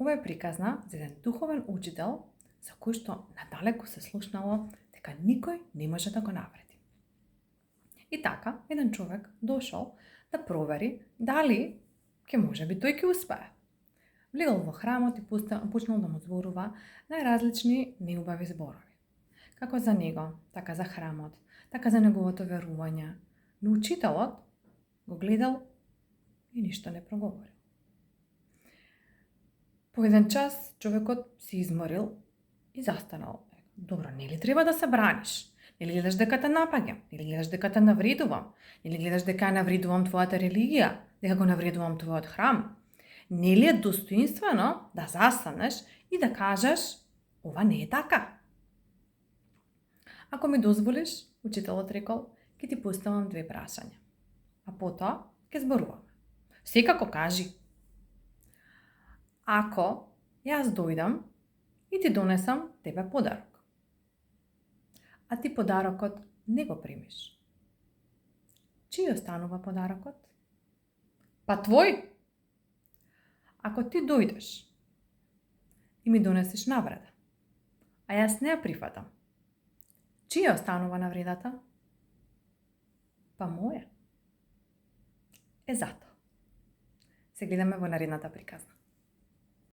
Ова е приказна за еден духовен учител за кој што надалеку се слушнало дека никој не може да го навреди. И така, еден човек дошол да провери дали ќе може би тој ќе успее. Влегол во храмот и почнал да му зборува најразлични неубави зборови. Како за него, така за храмот, така за неговото верување. Но учителот го гледал и ништо не проговорил. По еден час човекот се изморил и застанал. Добро, нели треба да се браниш? Нели гледаш дека те напаѓам? Нели гледаш дека те навредувам? Нели гледаш дека навредувам твојата религија? Дека го навредувам твојот храм? Нели е достоинствено да застанеш и да кажеш ова не е така? Ако ми дозволиш, учителот рекол, ќе ти поставам 2 прашања. А потоа ќе зборуваме. Секако кажи. Ако јас дојдам и ти донесам тебе подарок, а ти подарокот не го примиш, чиј останува подарокот? Па твој. Ако ти дојдеш и ми донесеш навреда, а јас не ја прифатам, чија останува навредата? Па моја. Затоа. Се гледаме во наредната приказна.